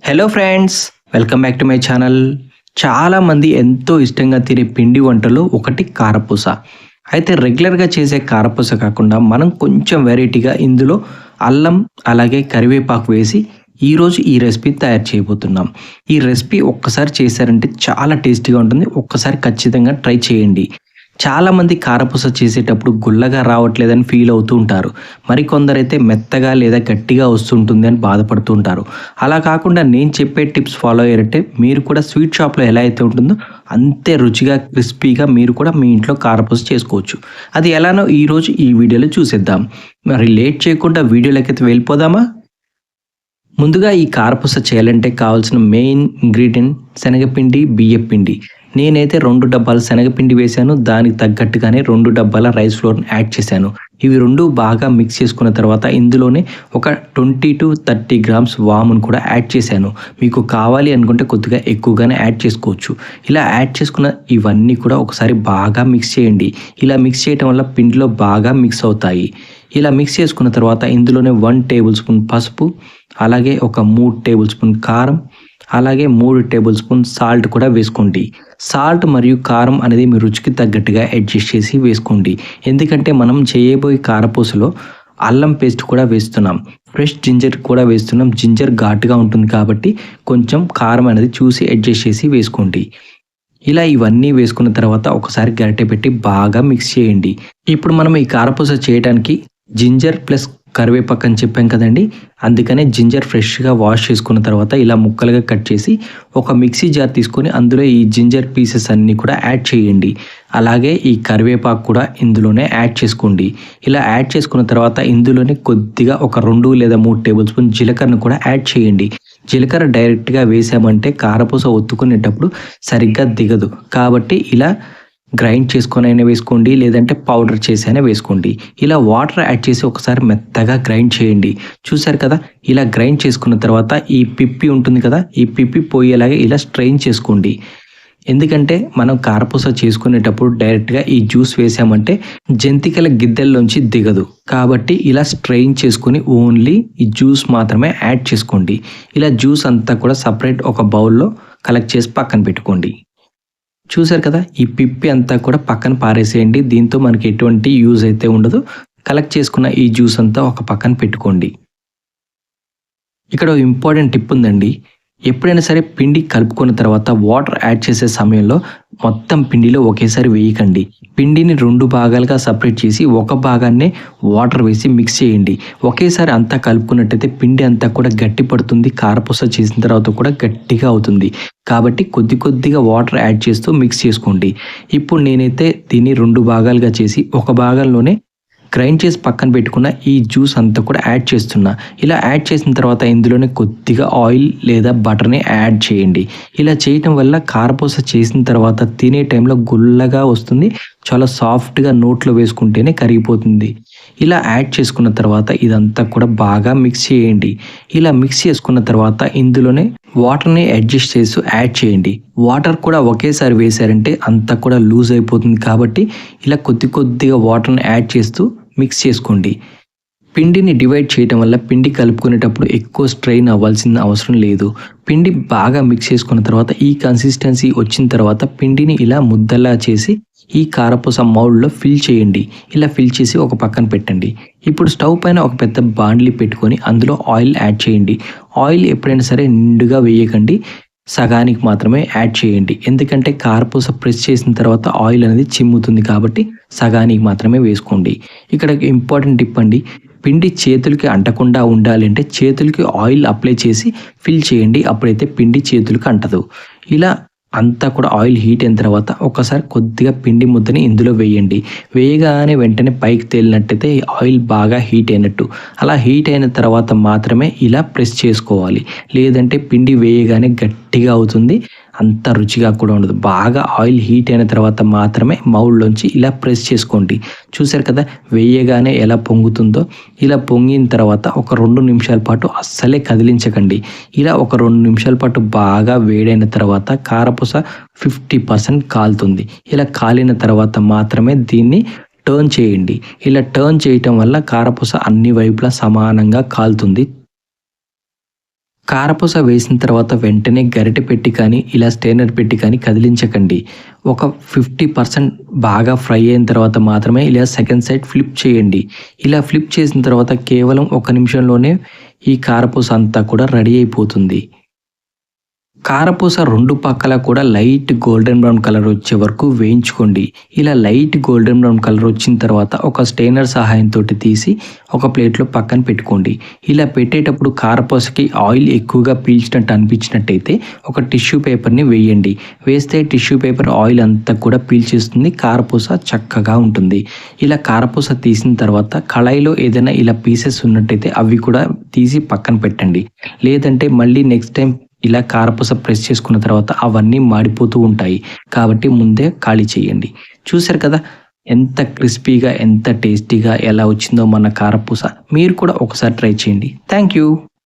Hello friends, welcome back to my channel. చాలామంది ఎంతో ఇష్టంగా తినే పిండి వంటలు ఒకటి కారపూస. అయితే రెగ్యులర్గా చేసే కారపూస కాకుండా మనం కొంచెం వెరైటీగా ఇందులో అల్లం అలాగే కరివేపాకు వేసి ఈరోజు ఈ రెసిపీ తయారు చేయబోతున్నాం. ఈ రెసిపీ ఒక్కసారి చేశారంటే చాలా టేస్టీగా ఉంటుంది. ఒక్కసారి ఖచ్చితంగా ట్రై చేయండి. చాలామంది కారపూస చేసేటప్పుడు గుల్లగా రావట్లేదని ఫీల్ అవుతూ ఉంటారు. మరికొందరైతే మెత్తగా లేదా గట్టిగా వస్తుంటుంది అని బాధపడుతూ ఉంటారు. అలా కాకుండా నేను చెప్పే టిప్స్ ఫాలో అయ్యారంటే మీరు కూడా స్వీట్ షాప్లో ఎలా అయితే ఉంటుందో అంతే రుచిగా క్రిస్పీగా మీరు కూడా మీ ఇంట్లో కారపూస చేసుకోవచ్చు. అది ఎలానో ఈరోజు ఈ వీడియోలో చూసేద్దాం. మరి లేట్ చేయకుండా వీడియోలోకి వెళ్ళిపోదామా? ముందుగా ఈ కారపూస చేయాలంటే కావాల్సిన మెయిన్ ఇంగ్రీడియంట్ శనగపిండి, బియ్యపిండి. నేనైతే 2 డబ్బాల శనగపిండి వేశాను. దానికి తగ్గట్టుగానే 2 డబ్బాల రైస్ ఫ్లోర్ని యాడ్ చేశాను. ఇవి 2 బాగా మిక్స్ చేసుకున్న తర్వాత ఇందులోనే ఒక 20-30 గ్రామ్స్ వామును కూడా యాడ్ చేశాను. మీకు కావాలి అనుకుంటే కొద్దిగా ఎక్కువగానే యాడ్ చేసుకోవచ్చు. ఇలా యాడ్ చేసుకున్న ఇవన్నీ కూడా ఒకసారి బాగా మిక్స్ చేయండి. ఇలా మిక్స్ చేయడం వల్ల పిండిలో బాగా మిక్స్ అవుతాయి. ఇలా మిక్స్ చేసుకున్న తర్వాత ఇందులోనే 1 టేబుల్ స్పూన్ పసుపు, అలాగే ఒక 3 టేబుల్ స్పూన్ కారం, అలాగే 3 టేబుల్ స్పూన్ సాల్ట్ కూడా వేసుకోండి. సాల్ట్ మరియు కారం అనేది మీ రుచికి తగ్గట్టుగా అడ్జస్ట్ చేసి వేసుకోండి. ఎందుకంటే మనం చేయబోయే కారపూసలో అల్లం పేస్ట్ కూడా వేస్తున్నాం, ఫ్రెష్ జింజర్ కూడా వేస్తున్నాం. జింజర్ ఘాటుగా ఉంటుంది కాబట్టి కొంచెం కారం అనేది చూసి అడ్జస్ట్ చేసి వేసుకోండి. ఇలా ఇవన్నీ వేసుకున్న తర్వాత ఒకసారి గరిటె పెట్టి బాగా మిక్స్ చేయండి. ఇప్పుడు మనం ఈ కారపూస చేయడానికి జింజర్ ప్లస్ కరివేపాకు అని చెప్పాం కదండి. అందుకనే జింజర్ ఫ్రెష్గా వాష్ చేసుకున్న తర్వాత ఇలా ముక్కలుగా కట్ చేసి ఒక మిక్సీ జార్ తీసుకొని అందులో ఈ జింజర్ పీసెస్ అన్నీ కూడా యాడ్ చేయండి. అలాగే ఈ కరివేపాకు కూడా ఇందులోనే యాడ్ చేసుకోండి. ఇలా యాడ్ చేసుకున్న తర్వాత ఇందులోనే కొద్దిగా ఒక 2 లేదా 3 టేబుల్ స్పూన్ జీలకర్రను కూడా యాడ్ చేయండి. జీలకర్ర డైరెక్ట్గా వేసామంటే కారపూస ఒత్తుకునేటప్పుడు సరిగ్గా దిగదు. కాబట్టి ఇలా గ్రైండ్ చేసుకొని అయినా వేసుకోండి, లేదంటే పౌడర్ చేసి అయినా వేసుకోండి. ఇలా వాటర్ యాడ్ చేసి ఒకసారి మెత్తగా గ్రైండ్ చేయండి. చూసారు కదా, ఇలా గ్రైండ్ చేసుకున్న తర్వాత ఈ పిప్పి ఉంటుంది కదా, ఈ పిప్పి పోయేలాగా ఇలా స్ట్రెయిన్ చేసుకోండి. ఎందుకంటే మనం కారపూస చేసుకునేటప్పుడు డైరెక్ట్గా ఈ జ్యూస్ వేసామంటే జంతికల గిద్దెల్లోంచి దిగదు. కాబట్టి ఇలా స్ట్రెయిన్ చేసుకుని ఓన్లీ ఈ జ్యూస్ మాత్రమే యాడ్ చేసుకోండి. ఇలా జ్యూస్ అంతా కూడా సపరేట్ ఒక బౌల్లో కలెక్ట్ చేసి పక్కన పెట్టుకోండి. చూసారు కదా, ఈ పిప్పి అంతా కూడా పక్కన పారేసేయండి. దీంతో మనకి ఎటువంటి యూజ్ అయితే ఉండదు. కలెక్ట్ చేసుకున్న ఈ జ్యూస్ అంతా ఒక పక్కన పెట్టుకోండి. ఇక్కడ ఇంపార్టెంట్ టిప్ ఉందండి. ఎప్పుడైనా సరే పిండి కలుపుకున్న తర్వాత వాటర్ యాడ్ చేసే సమయంలో మొత్తం పిండిలో ఒకేసారి వేయకండి. పిండిని 2 భాగాలుగా సపరేట్ చేసి ఒక భాగాన్నే వాటర్ వేసి మిక్స్ చేయండి. ఒకేసారి అంతా కలుపుకున్నట్టయితే పిండి అంతా కూడా గట్టి పడుతుంది. కారపూస చేసిన తర్వాత కూడా గట్టిగా అవుతుంది. కాబట్టి కొద్ది కొద్దిగా వాటర్ యాడ్ చేస్తూ మిక్స్ చేసుకోండి. ఇప్పుడు నేనైతే దీన్ని 2 భాగాలుగా చేసి ఒక భాగంలోనే గ్రైండ్ చేసి పక్కన పెట్టుకున్న ఈ జ్యూస్ అంతా కూడా యాడ్ చేస్తున్నా. ఇలా యాడ్ చేసిన తర్వాత ఇందులోనే కొద్దిగా ఆయిల్ లేదా బటర్ని యాడ్ చేయండి. ఇలా చేయటం వల్ల కారపూస చేసిన తర్వాత తినే టైంలో గుల్లగా వస్తుంది. చాలా సాఫ్ట్గా నోట్లో వేసుకుంటేనే కరిగిపోతుంది. ఇలా యాడ్ చేసుకున్న తర్వాత ఇదంతా కూడా బాగా మిక్స్ చేయండి. ఇలా మిక్స్ చేసుకున్న తర్వాత ఇందులోనే వాటర్ని అడ్జస్ట్ చేస్తూ యాడ్ చేయండి. వాటర్ కూడా ఒకేసారి వేశారంటే అంతా కూడా లూజ్ అయిపోతుంది. కాబట్టి ఇలా కొద్ది కొద్దిగా వాటర్ని యాడ్ చేస్తూ మిక్స్ చేసుకోండి. పిండిని డివైడ్ చేయడం వల్ల పిండి కలుపుకునేటప్పుడు ఎక్కువ స్ట్రెయిన్ అవ్వాల్సిన అవసరం లేదు. పిండి బాగా మిక్స్ చేసుకున్న తర్వాత ఈ కన్సిస్టెన్సీ వచ్చిన తర్వాత పిండిని ఇలా ముద్దలా చేసి ఈ కారపూస మౌల్డ్లో ఫిల్ చేయండి. ఇలా ఫిల్ చేసి ఒక పక్కన పెట్టండి. ఇప్పుడు స్టవ్ పైన ఒక పెద్ద బాండ్లీ పెట్టుకొని అందులో ఆయిల్ యాడ్ చేయండి. ఆయిల్ ఎప్పుడైనా సరే నిండుగా వేయకండి, సగానికి మాత్రమే యాడ్ చేయండి. ఎందుకంటే కారపూస ప్రెస్ చేసిన తర్వాత ఆయిల్ అనేది చిమ్ముతుంది. కాబట్టి సగానికి మాత్రమే వేసుకోండి. ఇక్కడ ఇంపార్టెంట్ టిప్ అండి, పిండి చేతులకి అంటకుండా ఉండాలంటే చేతులకి ఆయిల్ అప్లై చేసి ఫిల్ చేయండి. అప్పుడైతే పిండి చేతులకు అంటదు. ఇలా అంతా కూడా ఆయిల్ హీట్ అయిన తర్వాత ఒకసారి కొద్దిగా పిండి ముద్దని ఇందులో వేయండి. వేయగానే వెంటనే పైకి తేలినట్టయితే ఆయిల్ బాగా హీట్ అయినట్టు. అలా హీట్ అయిన తర్వాత మాత్రమే ఇలా ప్రెస్ చేసుకోవాలి. లేదంటే పిండి వేయగానే గట్టిగా అవుతుంది, అంత రుచిగా కూడా ఉండదు. బాగా ఆయిల్ హీట్ అయిన తర్వాత మాత్రమే మౌల్డ్లోంచి ఇలా ప్రెస్ చేసుకోండి. చూసారు కదా, వేయగానే ఎలా పొంగుతుందో. ఇలా పొంగిన తర్వాత ఒక 2 నిమిషాల పాటు అస్సలే కదిలించకండి. ఇలా ఒక 2 నిమిషాల పాటు బాగా వేడైన తర్వాత కారపూస 50% కాలుతుంది. ఇలా కాలిన తర్వాత మాత్రమే దీన్ని టర్న్ చేయండి. ఇలా టర్న్ చేయటం వల్ల కారపూస అన్ని వైపులా సమానంగా కాలుతుంది. కారపూస వేసిన తర్వాత వెంటనే గరిటె పెట్టి కానీ ఇలా స్టెయినర్ పెట్టి కానీ కదిలించకండి. ఒక 50% బాగా ఫ్రై అయిన తర్వాత మాత్రమే ఇలా సెకండ్ సైడ్ ఫ్లిప్ చేయండి. ఇలా ఫ్లిప్ చేసిన తర్వాత కేవలం 1 నిమిషంలోనే ఈ కారపూస అంతా కూడా రెడీ అయిపోతుంది. కారపూస 2 పక్కల కూడా లైట్ గోల్డెన్ బ్రౌన్ కలర్ వచ్చే వరకు వేయించుకోండి. ఇలా లైట్ గోల్డెన్ బ్రౌన్ కలర్ వచ్చిన తర్వాత ఒక స్టెయినర్ సహాయంతో తీసి ఒక ప్లేట్లో పక్కన పెట్టుకోండి. ఇలా పెట్టేటప్పుడు కారపూసకి ఆయిల్ ఎక్కువగా పీల్చినట్టు అనిపించినట్టయితే ఒక టిష్యూ పేపర్ని వేయండి. వేస్తే టిష్యూ పేపర్ ఆయిల్ అంతా కూడా పీల్చేస్తుంది, కారపూస చక్కగా ఉంటుంది. ఇలా కారపూస తీసిన తర్వాత కళాయిలో ఏదైనా ఇలా పీసెస్ ఉన్నట్టయితే అవి కూడా తీసి పక్కన పెట్టండి. లేదంటే మళ్ళీ నెక్స్ట్ టైం ఇలా కారపూస ప్రెస్ చేసుకున్న తర్వాత అవన్నీ మాడిపోతూ ఉంటాయి. కాబట్టి ముందే ఖాళీ చేయండి. చూశారు కదా ఎంత క్రిస్పీగా ఎంత టేస్టీగా ఎలా వచ్చిందో మన కారపూస. మీరు కూడా ఒకసారి ట్రై చేయండి. Thank you.